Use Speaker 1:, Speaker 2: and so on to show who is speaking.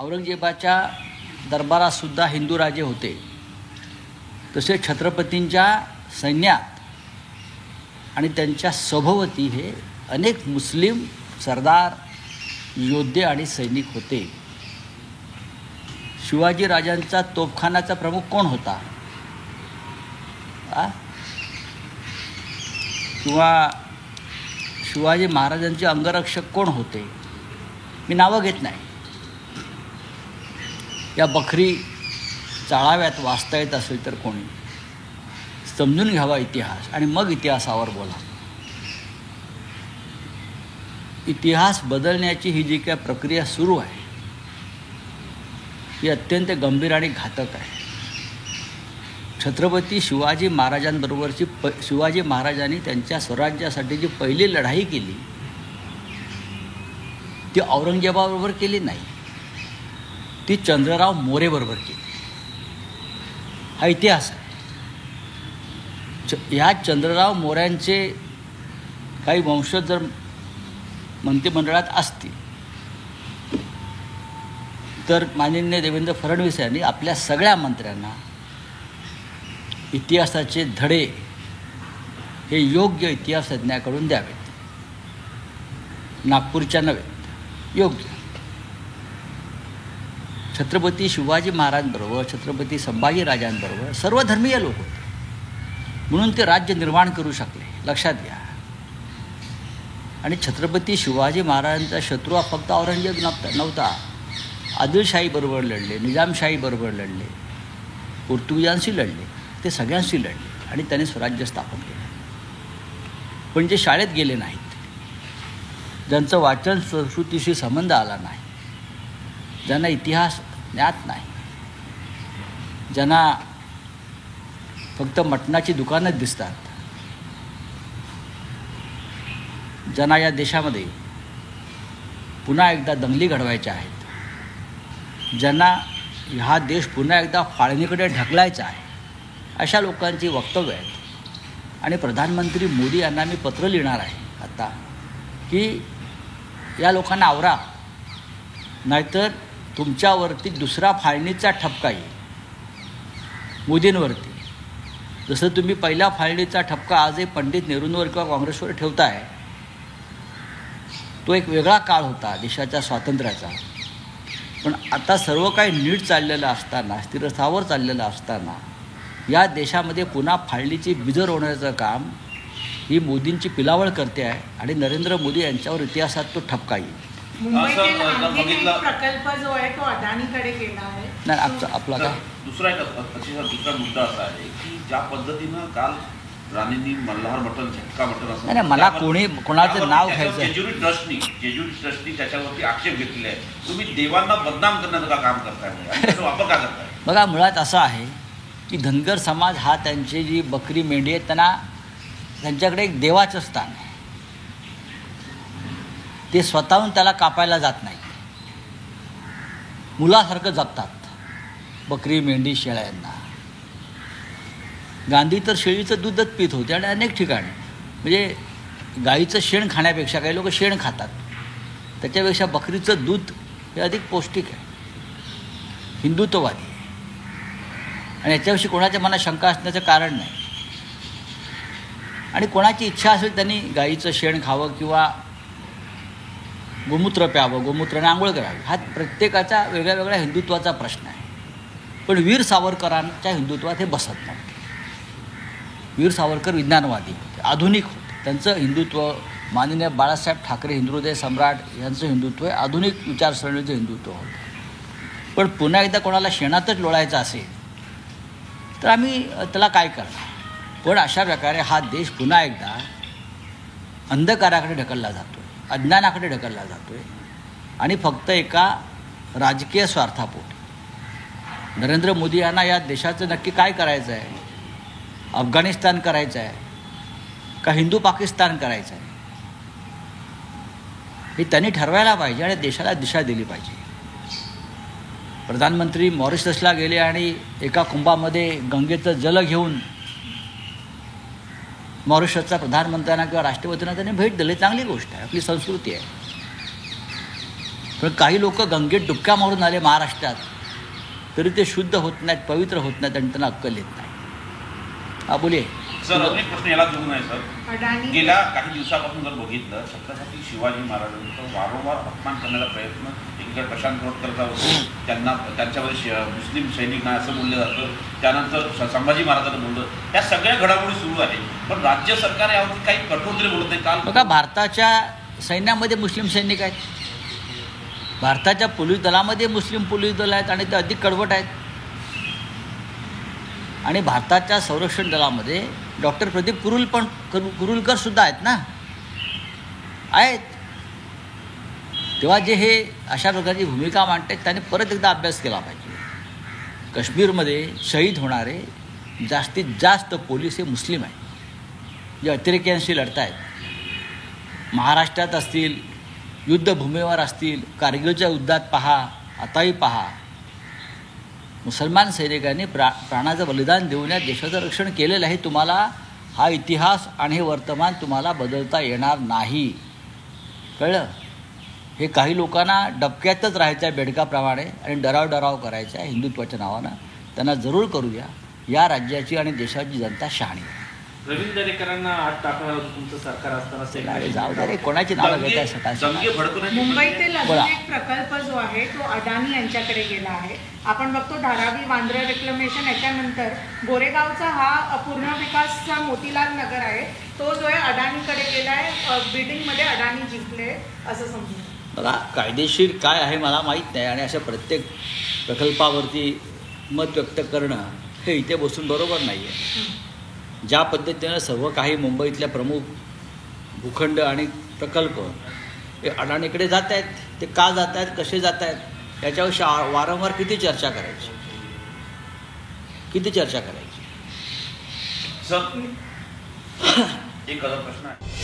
Speaker 1: औरंगजेबाच्या दरबारातसुद्धा हिंदू राजे होते, तसे छत्रपतींच्या सैन्यात आणि त्यांच्या सभोवती हे अनेक मुस्लिम सरदार, योद्धे आणि सैनिक होते. शिवाजी राजांचा तोफखानाचा प्रमुख कोण होता? किंवा शिवाजी महाराजांचे अंगरक्षक कोण होते? मी नावं घेत नाही. या बखरी चाळाव्यात वाचता येत असेल तर कोणी समजून घ्यावा इतिहास आणि मग इतिहासावर बोला. इतिहास बदलण्याची ही जी काय प्रक्रिया सुरू आहे ही अत्यंत गंभीर आणि घातक आहे. छत्रपती शिवाजी महाराजांबरोबरची शिवाजी महाराजांनी त्यांच्या स्वराज्यासाठी जी पहिली लढाई केली ती औरंगजेबाबरोबर केली नाही, ती चंद्रराव मोरेबरोबर केली. हा इतिहास आहे. ह्या चंद्रराव मोऱ्यांचे काही वंशज जर मंत्रिमंडळात असतील तर माननीय देवेंद्र फडणवीस यांनी आपल्या सगळ्या मंत्र्यांना इतिहासाचे धडे हे योग्य इतिहासज्ञाकडून द्यावेत. नागपूरच्या नव्हे, योग्य. छत्रपती शिवाजी महाराजांबरोबर, छत्रपती संभाजी राजांबरोबर सर्व धर्मीय लोक होते, म्हणून ते राज्य निर्माण करू शकले, लक्षात घ्या. आणि छत्रपती शिवाजी महाराजांचा शत्रू हा फक्त औरंगजेब नव्हता. आदिलशाहीबरोबर लढले, निजामशाहीबरोबर लढले, पोर्तुगीजांशी लढले, ते सगळ्यांशी लढले आणि त्यांनी स्वराज्य स्थापन केलं. पण जे शाळेत गेले नाहीत, ज्यांचं वाचन संस्कृतीशी संबंध आला नाही, ज्यांना इतिहास ज्ञात नाही, ज्यांना फक्त मटणाची दुकानच दिसतात, ज्यांना या देशामध्ये पुन्हा एकदा दंगली घडवायच्या आहेत, ज्यांना हा देश पुन्हा एकदा फाळणीकडे ढकलायचा आहे, अशा लोकांची वक्तव्य आहेत. आणि प्रधानमंत्री मोदी यांना मी पत्र लिहिणार आहे आता की या लोकांना आवरा, नाहीतर तुमच्यावरती दुसरा फाळणीचा ठपका येईल मोदींवरती. जसं तुम्ही पहिल्या फाळणीचा ठपका आजही पंडित नेहरूंवर किंवा काँग्रेसवर ठेवताय, तो एक वेगळा काळ होता देशाच्या स्वातंत्र्याचा. पण आता सर्व काही नीट चाललेलं असताना, स्थिरस्थावर चाललेलं असताना या देशामध्ये पुन्हा फाळणीची बिजर होण्याचं काम ही मोदींची पिलावळ करते आहे आणि नरेंद्र मोदी यांच्यावर इतिहासात तो ठपका येईल.
Speaker 2: प्रकल्प जो आहे तो अदानीकडे गेला आहे.
Speaker 1: नाही, आपला काय
Speaker 3: दुसरा मुद्दा असा आहे की ज्या पद्धतीनं काल राणींनी मल्हार मटन, झटका मटन असं
Speaker 1: नाही, मला कोणाचं नाव घ्यायचं,
Speaker 3: जेजुरी ट्रस्टनी त्याच्यावरती आक्षेप घेतलेले आहे. तुम्ही देवांना बदनाम करण्याचं का काम करताय आणि त्याचा वापर का करताय?
Speaker 1: बघा, मुळात असं आहे की धनगर समाज हा त्यांची जी बकरी मेंढी आहे त्यांच्याकडे एक देवाचं स्थान आहे. ते स्वतःहून त्याला कापायला जात नाही, मुलासारखं जपतात बकरी, मेंढी, शेळ्यांना. गांधी तर शेळीचं दूधच पित होते आणि अनेक ठिकाणी म्हणजे गाईचं शेण खाण्यापेक्षा काही लोक शेण खातात, त्याच्यापेक्षा बकरीचं दूध हे अधिक पौष्टिक आहे, हिंदुत्ववादी आहे आणि याच्याविषयी कोणाच्या मनात शंका असण्याचं कारण नाही. आणि कोणाची इच्छा असेल त्यांनी गाईचं शेण खावं किंवा गोमूत्र प्यावं, गोमूत्राने आंघोळ करावी, हा प्रत्येकाचा वेगळ्या वेगळ्या हिंदुत्वाचा प्रश्न आहे. पण वीर सावरकरांच्या हिंदुत्वात हे बसत नव्हते. वीर सावरकर विज्ञानवादी होते, आधुनिक होते. त्यांचं हिंदुत्व माननीय बाळासाहेब ठाकरे हिंदुहृदय सम्राट यांचं हिंदुत्व हे आधुनिक विचारसरणीचं हिंदुत्व होतं. पण पुन्हा एकदा कोणाला शेणातच लोळायचं असेल तर आम्ही त्याला काय करणार. पण अशा प्रकारे हा देश पुन्हा एकदा अंधकाराकडे ढकलला जातो, अज्ञानाकडे ढकलला जातो आहे आणि फक्त एका राजकीय स्वार्थापोटी. नरेंद्र मोदी यांना या देशाचं नक्की काय करायचं आहे? अफगाणिस्तान करायचं आहे का हिंदू पाकिस्तान करायचं आहे हे त्यांनी ठरवायला पाहिजे आणि देशाला दिशा दिली पाहिजे. प्रधानमंत्री मॉरिशसला गेले आणि एका कुंभामध्ये गंगेचं जल घेऊन मॉरिशसच्या प्रधानमंत्र्यांना किंवा राष्ट्रपतींना त्यांनी भेट दिली, चांगली गोष्ट आहे, आपली संस्कृती आहे. पण काही लोक गंगेत डुबक्या मारून आले महाराष्ट्रात, तरी ते शुद्ध होत नाहीत, पवित्र होत नाहीत आणि त्यांना अक्कल येत नाही. हा बोलिये
Speaker 3: सर, अजून एक प्रश्न याला जोडून आहे सर.
Speaker 2: अडाणी
Speaker 3: गेल्या काही दिवसापासून जर बघितलं, छत्रपती शिवाजी महाराजांचा वारंवार अपमान करण्याचा प्रयत्न एकीकडे प्रशांत कोटकरचा होतो, त्यांना त्यांच्यावर मुस्लिम सैनिक नाही असं बोललं जातं, त्यानंतर संभाजी महाराजांना बोललं. त्या सगळ्या घडामोडी सुरू आहेत, पण राज्य सरकार यावरती काही कठोर तरी बोलत नाही. काल
Speaker 1: बघा, भारताच्या सैन्यामध्ये मुस्लिम सैनिक आहेत, भारताच्या पोलीस दलामध्ये मुस्लिम पोलीस दल आहेत आणि ते अधिक कडवट आहेत. आणि भारताच्या संरक्षण दलामध्ये डॉक्टर प्रदीप कुरुलकर सुद्धा आहेत ना, आहेत. तेव्हा जे हे अशा प्रकारची भूमिका मांडतात त्यांनी परत एकदा अभ्यास केला पाहिजे. काश्मीरमध्ये शहीद होणारे जास्तीत जास्त पोलीस हे मुस्लिम आहेत, जे अतिरेक्यांशी लढत आहेत. महाराष्ट्रात असतील, युद्धभूमीवर असतील, कारगिलच्या युद्धात पहा, आताही पहा, मुसलमान सैनिकांनी प्राणाचं बलिदान देऊन या देशाचं रक्षण केलेलं आहे. तुम्हाला हा इतिहास आणि हे वर्तमान तुम्हाला बदलता येणार नाही, कळलं? हे काही लोकांना डबक्यातच राहायचं आहे बेडकाप्रमाणे आणि डराव करायचा आहे हिंदुत्वाच्या नावानं. त्यांना जरूर करू द्या. या राज्याची आणि देशाची जनता शहाणी आहे.
Speaker 4: रवींद्र दरेकरांना आत टाकणार होतं तुमचं सरकार असताना.
Speaker 1: अरे जाऊ दे रे, कोणाची नावं घेत आहे सकाळची?
Speaker 2: मुंबईतील
Speaker 1: बोला.
Speaker 2: अजून एक प्रकल्प जो आहे तो अडाणी यांच्याकडे गेला आहे. आपण बघतो धारावी वांद्रे रिक्लेमेशन याच्यानंतर गोरेगावचा हा पूर्ण विकासचा मोतीलाल नगर आहे, तो जो आहे अडाणीकडे गेला आहे. बिल्डिंगमध्ये अडाणी जिंकले असं समजून.
Speaker 1: बघा, कायदेशीर काय आहे मला माहीत नाही आणि अशा प्रत्येक प्रकल्पावरती मत व्यक्त करणं हे इथे बसून बरोबर नाही आहे. ज्या पद्धतीनं सर्व काही मुंबईतल्या प्रमुख भूखंड आणि प्रकल्प हे अडाणीकडे जात आहेत, ते का जात आहेत, कसे जात आहेत, याच्यावर वारंवार किती चर्चा करायची.
Speaker 3: सर, एक प्रश्न आहे.